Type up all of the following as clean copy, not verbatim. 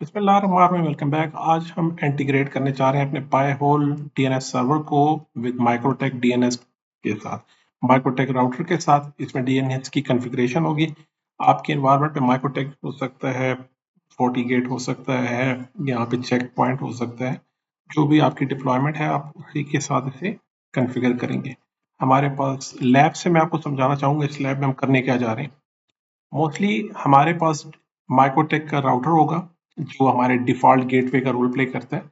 बिस्मिल्लाहिर्रहमानिर्रहीम, welcome back. आज हम इंटीग्रेट करने जा रहे हैं अपने पाई होल डीएनएस सर्वर को विद माइक्रोटेक डीएनएस के साथ, माइक्रोटेक राउटर के साथ। इसमें डीएनएस की कॉन्फ़िगरेशन होगी। आपके एनवायरनमेंट में माइक्रोटेक हो सकता है, फोर्टीगेट हो सकता है, यहाँ पे चेक पॉइंट हो सकता है। जो भी आपकी डिप्लॉयमेंट है आप उसी के साथ इसे कॉन्फ़िगर करेंगे। हमारे पास लैब से मैं आपको समझाना चाहूँगा इस लैब में हम करने क्या जा रहे हैं। मोस्टली हमारे पास माइक्रोटेक का राउटर होगा जो हमारे डिफ़ॉल्ट गेटवे का रोल प्ले करता है।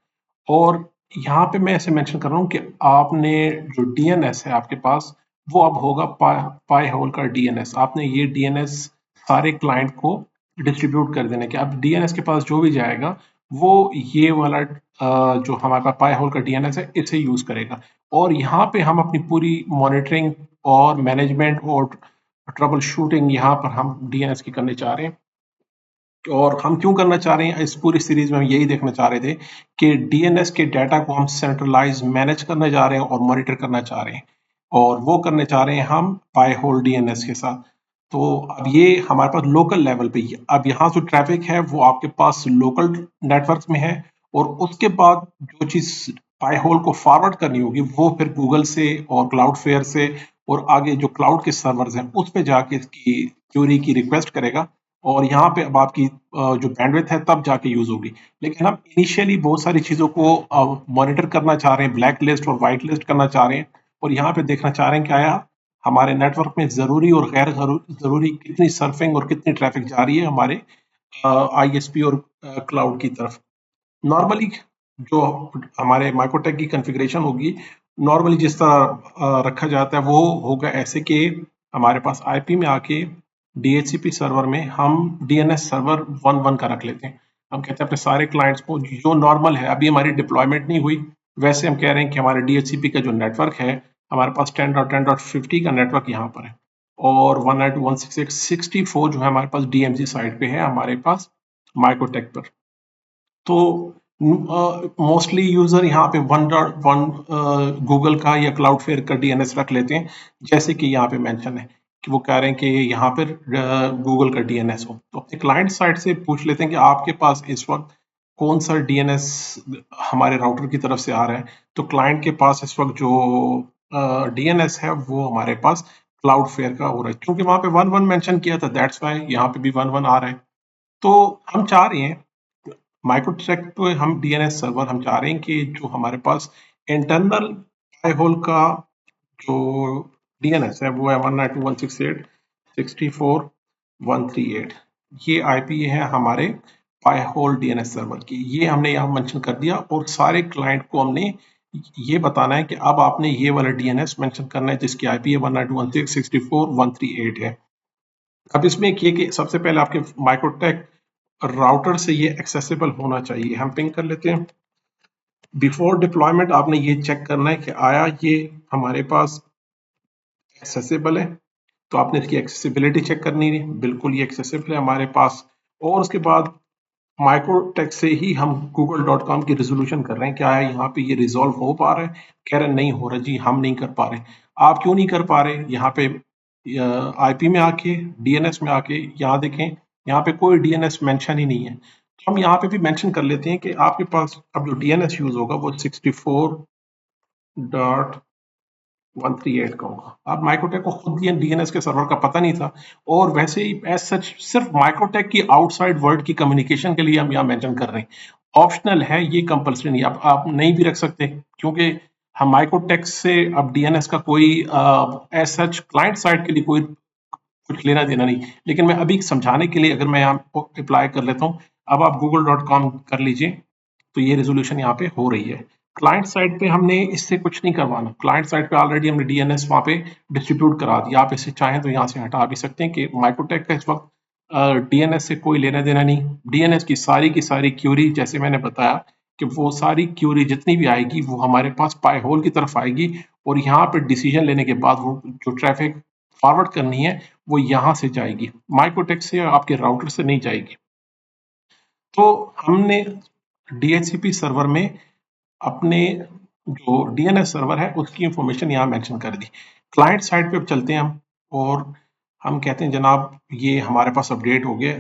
और यहाँ पे मैं ऐसे मेंशन कर रहा हूँ कि आपने जो डीएनएस है आपके पास, वो अब होगा पाई होल का डीएनएस। आपने ये डीएनएस सारे क्लाइंट को डिस्ट्रीब्यूट कर देना कि अब डीएनएस के पास जो भी जाएगा वो ये वाला जो हमारे पास पाई होल का डीएनएस है इसे यूज करेगा। और यहाँ पे हम अपनी पूरी मॉनिटरिंग और मैनेजमेंट और ट्रबल शूटिंग यहाँ पर हम डीएनएस की करने चाह रहे हैं। और हम क्यों करना चाह रहे हैं, इस पूरी सीरीज में हम यही देखना चाह रहे थे कि डीएनएस के डाटा को हम सेंट्रलाइज मैनेज करने जा रहे हैं और मॉनिटर करना चाह रहे हैं। और वो करने चाह रहे हैं हम पाई होल डीएनएस के साथ। तो अब ये हमारे पास लोकल लेवल पे ही है। अब यहाँ जो ट्रैफिक है वो आपके पास लोकल नेटवर्क में है। और उसके बाद जो चीज पाई होल को फॉरवर्ड करनी होगी वो फिर गूगल से और क्लाउडफेयर से और आगे जो क्लाउड के सर्वर्स हैं उस पे जाके इसकी क्यूरी की रिक्वेस्ट करेगा। और यहाँ पे अब आपकी जो बैंडविड्थ है तब जाके यूज होगी। लेकिन हम इनिशियली बहुत सारी चीजों को मॉनिटर करना चाह रहे हैं, ब्लैक लिस्ट और व्हाइट लिस्ट करना चाह रहे हैं। और यहाँ पे देखना चाह रहे हैं कि आया हमारे नेटवर्क में जरूरी और गैर जरूरी कितनी सर्फिंग और कितनी ट्रैफिक जा रही है हमारे आईएसपी और क्लाउड की तरफ। नॉर्मली जो हमारे माइक्रोटेक की कॉन्फ़िगरेशन होगी, नॉर्मली जिस तरह रखा जाता है वो होगा ऐसे कि हमारे पास आईपी में आके डीएचसीपी सर्वर में हम डीएनएस सर्वर 1.1 का रख लेते हैं। हम कहते हैं अपने सारे क्लाइंट्स को जो नॉर्मल है, अभी हमारी डिप्लॉयमेंट नहीं हुई, वैसे हम कह रहे हैं कि हमारे डीएचसीपी का जो नेटवर्क है, हमारे पास 10.10.50 का नेटवर्क यहाँ पर है। और 192.168.64 जो है हमारे पास डीएमजी साइड पे है हमारे पास माइक्रोटेक पर। तो मोस्टली यूजर यहाँ पे 1.1 गूगल का या क्लाउडफेयर का डीएनएस रख लेते हैं, जैसे कि यहाँ पे मेंशन है कि वो कह रहे हैं कि यहाँ पर गूगल का डीएनएस हो। तो अपने क्लाइंट साइड से पूछ लेते हैं कि आपके पास इस वक्त कौन सा डीएनएस हमारे राउटर की तरफ से आ रहा है। तो क्लाइंट के पास इस वक्त जो डीएनएस है वो हमारे पास क्लाउडफेयर का हो रहा है, क्योंकि वहां पे 1.1 मेंशन किया था, दैट्स वाई यहाँ पे भी 1.1 आ रहा है। तो हम चाह रहे हैं माइक्रोटेक पे हम डीएनएस सर्वर हम चाह रहे हैं कि जो हमारे पास इंटरनल पाई होल का जो डीएनएस है वो है 192.168.64.138। ये आईपी है हमारे पाई होल डीएनएस सर्वर की, ये हमने यहाँ मेंशन कर दिया। और सारे क्लाइंट को हमने ये बताना है कि अब आपने ये वाला डीएनएस मेंशन करना है जिसकी आईपी है 192.168.64.138 है। अब इसमें एक ये कि सबसे पहले आपके माइक्रोटेक राउटर से ये एक्सेसिबल होना चाहिए। हम पिंग कर लेते हैं। बिफोर डिप्लॉयमेंट आपने ये चेक करना है कि आया ये हमारे पास एक्सेसिबल है। तो आपने इसकी एक्सेसिबिलिटी चेक करनी है, बिल्कुल ये एक्सेसिबल है हमारे पास। और उसके बाद माइक्रोटेक से ही हम google.com की रेजोल्यूशन कर रहे हैं, क्या है यहाँ पे ये रिजॉल्व हो पा रहा है। कह रहे नहीं हो रहा जी, हम नहीं कर पा रहे। आप क्यों नहीं कर पा रहे? यहाँ पे आईपी में आके डीएनएस में आके यहाँ देखें, यहाँ पे कोई डीएनएस मेंशन ही नहीं है। तो हम यहाँ पे भी मेंशन कर लेते हैं कि आपके पास अब जो डीएनएस यूज होगा वो 64.138 का होगा। अब माइक्रोटेक को खुद डीएनएस के सर्वर का पता नहीं था। और वैसे ही एज सच सिर्फ माइक्रोटेक की आउटसाइड वर्ल्ड की कम्युनिकेशन के लिए हम यहाँ मेंशन कर रहे हैं। ऑप्शनल है, ये कंपल्सरी नहीं। आप नहीं भी रख सकते, क्योंकि हम माइक्रोटेक से अब डीएनएस का कोई एज सच क्लाइंट साइड के लिए कोई कुछ लेना देना नहीं। लेकिन मैं अभी समझाने के लिए अगर मैं यहाँ अप्लाई कर लेता हूँ, अब आप google.com कर लीजिए तो ये रेजोल्यूशन यहाँ पे हो रही है। क्लाइंट साइड पे हमने इससे कुछ नहीं करवाना। क्लाइंट साइड पे ऑलरेडी हमने डीएनएस वहाँ पे डिस्ट्रीब्यूट करा दिया। आप इसे चाहें तो यहाँ से हटा भी सकते हैं कि माइक्रोटेक का इस वक्त डीएनएस से कोई लेना देना नहीं। डीएनएस की सारी क्यूरी, जैसे मैंने बताया कि वो सारी क्यूरी जितनी भी आएगी वो हमारे पास पाई होल की तरफ आएगी। और यहाँ पे डिसीजन लेने के बाद वो जो ट्रैफिक फॉरवर्ड करनी है वो यहाँ से जाएगी, माइक्रोटेक से, आपके राउटर से नहीं जाएगी। तो हमने डीएचसीपी सर्वर में अपने जो डीएनएस सर्वर है उसकी इंफॉर्मेशन यहाँ मेंशन कर दी। क्लाइंट साइड पे अब चलते हैं हम, और हम कहते हैं जनाब ये हमारे पास अपडेट हो गया।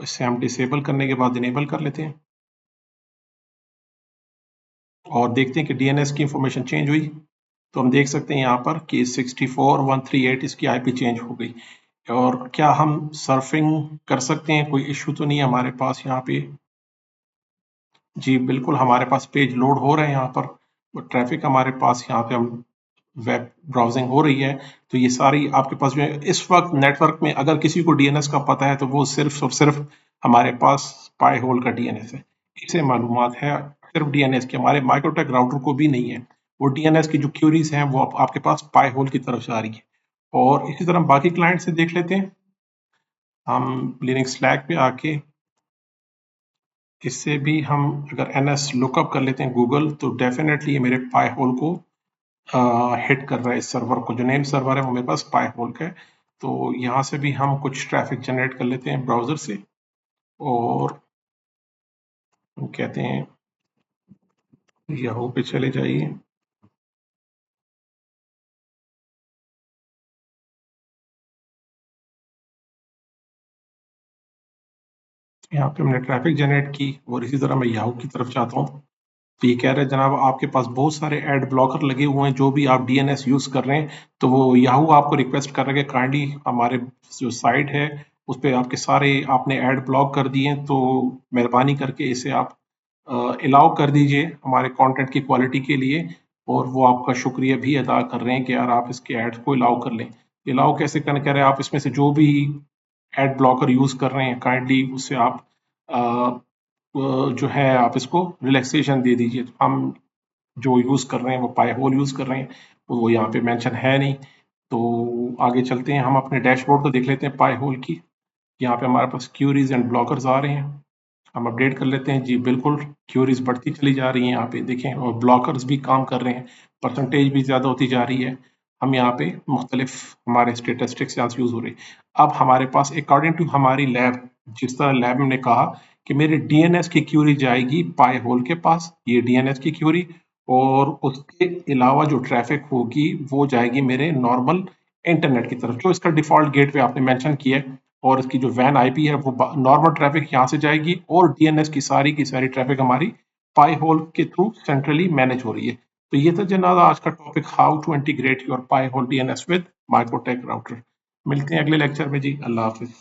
इसे हम डिसेबल करने के बाद इनेबल कर लेते हैं और देखते हैं कि डीएनएस की इंफॉर्मेशन चेंज हुई। तो हम देख सकते हैं यहाँ पर कि 64,138 इसकी आईपी चेंज हो गई। और क्या हम सर्फिंग कर सकते हैं? कोई इश्यू तो नहीं है हमारे पास यहाँ पे? जी बिल्कुल, हमारे पास पेज लोड हो रहे हैं यहाँ पर, ट्रैफिक हमारे पास यहाँ पे हम वेब ब्राउजिंग हो रही है। तो ये सारी आपके पास जो है इस वक्त नेटवर्क में, अगर किसी को डीएनएस का पता है तो वो सिर्फ और सिर्फ हमारे पास पाई होल का डीएनएस है। इसे मालूमात है सिर्फ डीएनएस की, हमारे माइक्रोटेक राउटर को भी नहीं है। वो डीएनएस की जो क्यूरीज हैं वो आपके पास पाई होल की तरफ से आ रही है। और इसी तरह हम बाकी क्लाइंट से देख लेते हैं। हम लिनक्स स्लैक पे आके इससे भी हम अगर ns लुकअप कर लेते हैं गूगल, तो डेफिनेटली ये मेरे पाई होल को हिट कर रहा है। इस सर्वर को, जो नेम सर्वर है वो मेरे पास पाई होल का है। तो यहाँ से भी हम कुछ ट्रैफिक जनरेट कर लेते हैं ब्राउजर से और हम कहते हैं याहू पे चले जाइए। यहाँ पे हमने ट्रैफिक जनरेट की और इसी तरह मैं याहू की तरफ जाता हूँ। तो ये कह रहे हैं जनाब आपके पास बहुत सारे एड ब्लॉकर लगे हुए हैं, जो भी आप डीएनएस यूज कर रहे हैं। तो वो याहू आपको रिक्वेस्ट कर रहा है कि काइंडली हमारे जो साइट है उस पर आपके सारे आपने ऐड ब्लॉक कर दिए हैं, तो मेहरबानी करके इसे आप अलाउ कर दीजिए हमारे कंटेंट की क्वालिटी के लिए। और वो आपका शुक्रिया भी अदा कर रहे हैं कि यार आप इसके एड्स को अलाउ कर लें। अलाउ कैसे करना, कह रहे हैं आप इसमें से जो भी एड ब्लॉकर यूज कर रहे हैं काइंडली उससे आप जो है आप इसको रिलैक्सेशन दे दीजिए। तो हम जो यूज़ कर रहे हैं वो पाई होल यूज़ कर रहे हैं, वो यहाँ पे मेंशन है नहीं। तो आगे चलते हैं, हम अपने डैशबोर्ड को देख लेते हैं पाई होल की। यहाँ पे हमारे पास क्यूरीज एंड ब्लॉकर्स आ रहे हैं, हम अपडेट कर लेते हैं। जी बिल्कुल, क्यूरीज बढ़ती चली जा रही हैं यहाँ पे देखें, और ब्लॉकर्स भी काम कर रहे हैं, परसेंटेज भी ज़्यादा होती जा रही है। हम यहाँ पे मुख्तलिफ हमारे स्टेटिस्टिक्स यहाँ यूज़ हो रही। अब हमारे पास अकॉर्डिंग टू हमारी लैब, जिस तरह लैब ने कहा कि मेरे डीएनएस की क्यूरी जाएगी पाई होल के पास, ये डीएनएस की क्यूरी, और उसके अलावा जो ट्रैफिक होगी वो जाएगी मेरे नॉर्मल इंटरनेट की तरफ, जो इसका डिफॉल्ट गेटवे आपने मेंशन किया है। और इसकी जो वैन आईपी है वो नॉर्मल ट्रैफिक यहाँ से जाएगी, और डीएनएस की सारी ट्रैफिक हमारी पाई होल के थ्रू सेंट्रली मैनेज हो रही है। तो ये था जनाब आज का topic, how to integrate your pi hole DNS with MikroTik router. मिलते हैं अगले लेक्चर में जी, अल्लाह हाफिज।